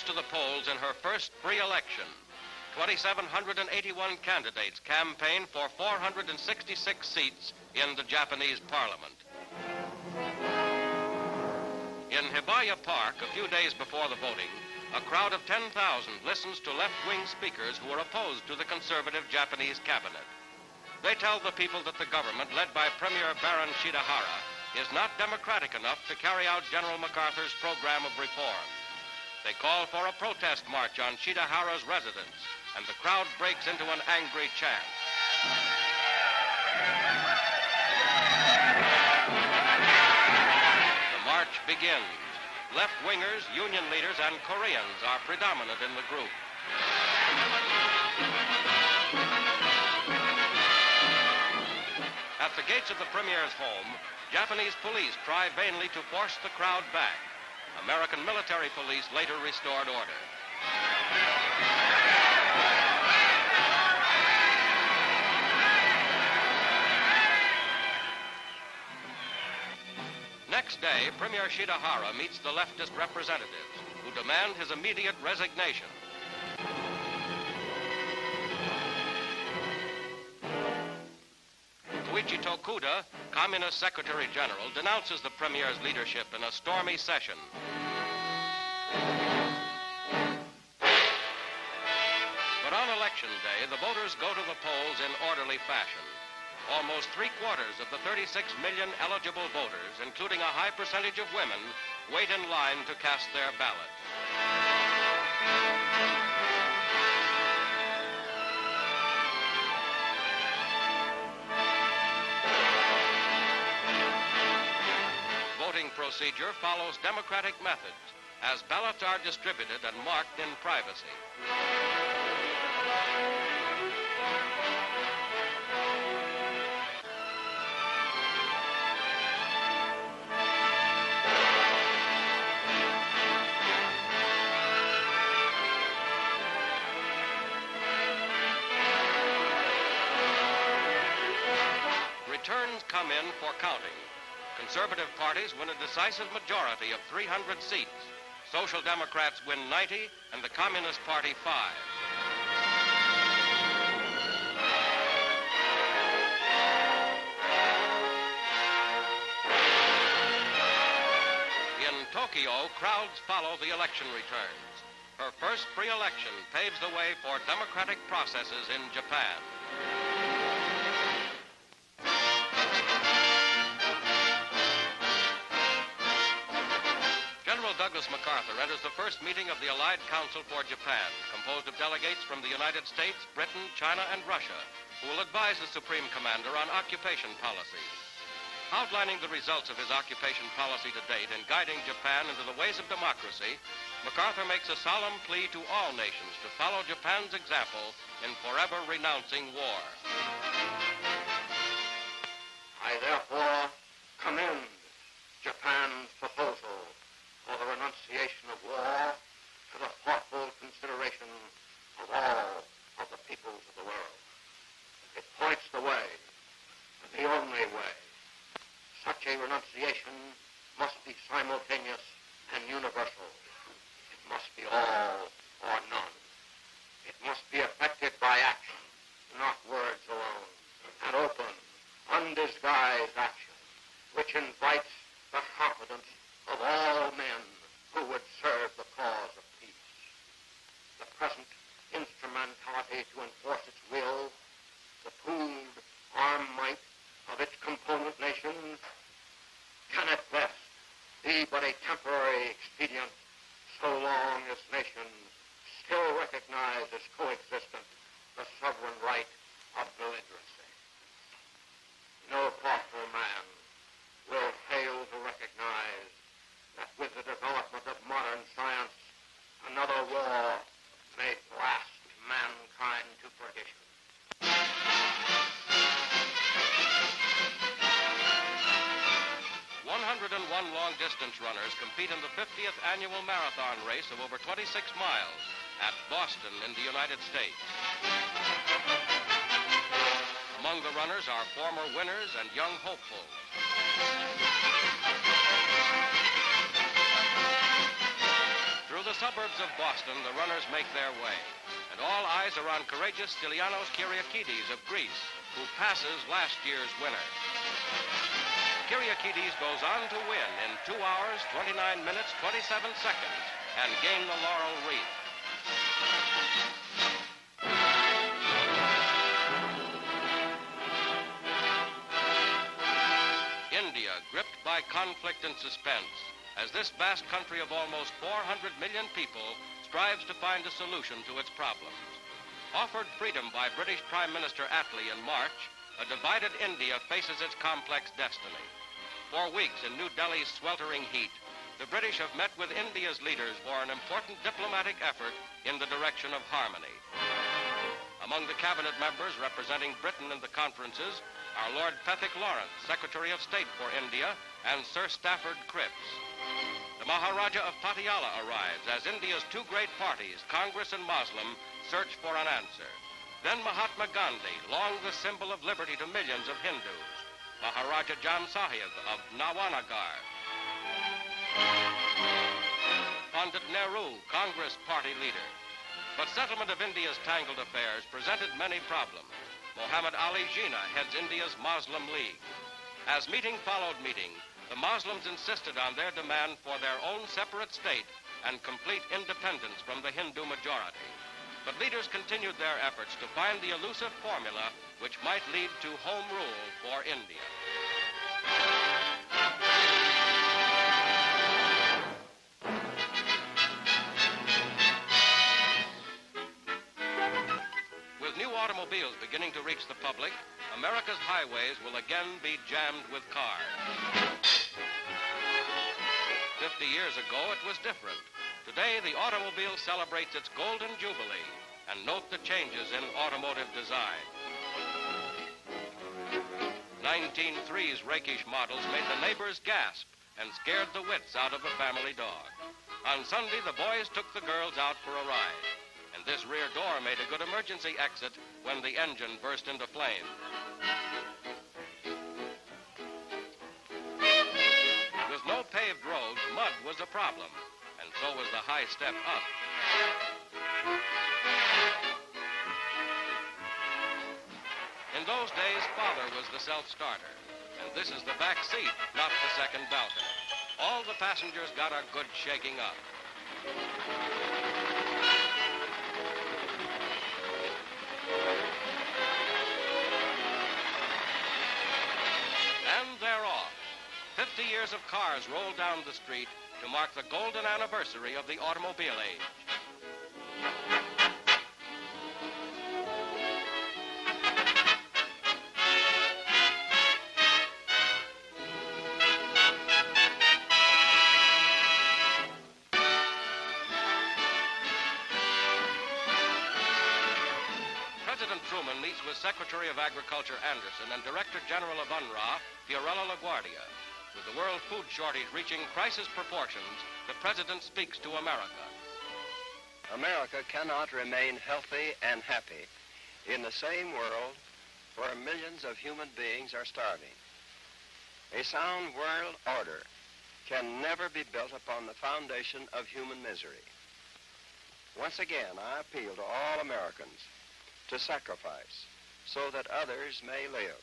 to the polls in her first free election. 2,781 candidates campaigned for 466 seats in the Japanese parliament. In Hibiya Park, a few days before the voting, a crowd of 10,000 listens to left-wing speakers who are opposed to the conservative Japanese cabinet. They tell the people that the government, led by Premier Shidehara, is not democratic enough to carry out General MacArthur's program of reform. They call for a protest march on Shidehara's residence, and the crowd breaks into an angry chant. The march begins. Left-wingers, union leaders, and Koreans are predominant in the group. At the gates of the Premier's home, Japanese police try vainly to force the crowd back. American military police later restored order. Next day, Premier Shidehara meets the leftist representatives, who demand his immediate resignation. Koichi Tokuda, Communist Secretary General, denounces the Premier's leadership in a stormy session. But on Election Day, the voters go to the polls in orderly fashion. Almost three-quarters of the 36 million eligible voters, including a high percentage of women, wait in line to cast their ballot. Voting procedure follows democratic methods, as ballots are distributed and marked in privacy. Returns come in for counting. Conservative parties win a decisive majority of 300 seats. Social Democrats win 90, and the Communist Party 5. In Tokyo, crowds follow the election returns. Her first free election paves the way for democratic processes in Japan. Douglas MacArthur enters the first meeting of the Allied Council for Japan, composed of delegates from the United States, Britain, China, and Russia, who will advise the Supreme Commander on occupation policy. Outlining the results of his occupation policy to date in guiding Japan into the ways of democracy, MacArthur makes a solemn plea to all nations to follow Japan's example in forever renouncing war. I therefore commend Japan's proposal for the renunciation of war to the thoughtful consideration of all of the peoples of the world. It points the way, the only way. Such a renunciation must be simultaneous and universal. It must be all or none. It must be effected by action, not words alone, and open, undisguised action, which invites the confidence of all men who would serve the cause of peace. The present instrumentality to enforce its will, the pooled armed might of its component nations, can at best be but a temporary expedient so long as nations still recognize as coexistent the sovereign right of belligerency. No thoughtful man will fail to recognize that with the development of modern science, another war may blast mankind to perdition. 101 long-distance runners compete in the 50th annual marathon race of over 26 miles at Boston in the United States. Among the runners are former winners and young hopefuls. Through the suburbs of Boston, the runners make their way, and all eyes are on courageous Stylianos Kyriakides of Greece, who passes last year's winner. Kyriakides goes on to win in 2 hours, 29 minutes, 27 seconds, and gain the laurel wreath. India, gripped by conflict and suspense, as this vast country of almost 400 million people strives to find a solution to its problems. Offered freedom by British Prime Minister Attlee in March, a divided India faces its complex destiny. For weeks in New Delhi's sweltering heat, the British have met with India's leaders for an important diplomatic effort in the direction of harmony. Among the cabinet members representing Britain in the conferences are Lord Pethick Lawrence, Secretary of State for India, and Sir Stafford Cripps. The Maharaja of Patiala arrives as India's two great parties, Congress and Muslim, search for an answer. Then Mahatma Gandhi, long the symbol of liberty to millions of Hindus. Maharaja Jam Sahib of Nawanagar. Pandit Nehru, Congress party leader. But settlement of India's tangled affairs presented many problems. Muhammad Ali Jinnah heads India's Muslim League. As meeting followed meeting, the Muslims insisted on their demand for their own separate state and complete independence from the Hindu majority. But leaders continued their efforts to find the elusive formula which might lead to home rule for India. With new automobiles beginning to reach the public, America's highways will again be jammed with cars. 50 years ago, it was different. Today, the automobile celebrates its golden jubilee, and note the changes in automotive design. 1903's rakish models made the neighbors gasp and scared the wits out of a family dog. On Sunday, the boys took the girls out for a ride, and this rear door made a good emergency exit when the engine burst into flames. With no paved roads, mud was a problem, and so was the high step up. In those days, father was the self-starter, and this is the back seat, not the second balcony. All the passengers got a good shaking up. And they're off. 50 years of cars roll down the street to mark the golden anniversary of the automobile age. President Truman meets with Secretary of Agriculture Anderson and Director General of UNRRA, La Guardia. With the world food shortage reaching crisis proportions, the president speaks to America. America cannot remain healthy and happy in the same world where millions of human beings are starving. A sound world order can never be built upon the foundation of human misery. Once again, I appeal to all Americans to sacrifice so that others may live.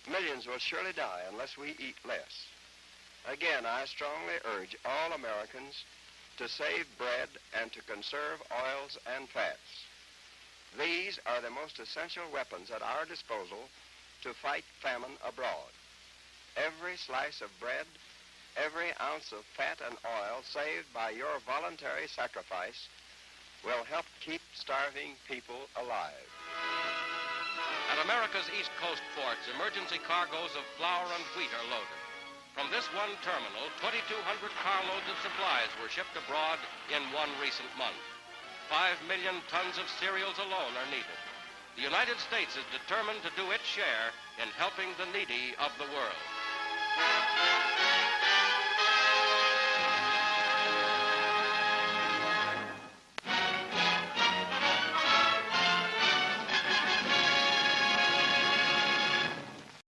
Millions will surely die unless we eat less. Again, I strongly urge all Americans to save bread and to conserve oils and fats. These are the most essential weapons at our disposal to fight famine abroad. Every slice of bread, every ounce of fat and oil saved by your voluntary sacrifice will help keep starving people alive. At America's East Coast ports, emergency cargoes of flour and wheat are loaded. From this one terminal, 2,200 carloads of supplies were shipped abroad in one recent month. 5 million tons of cereals alone are needed. The United States is determined to do its share in helping the needy of the world.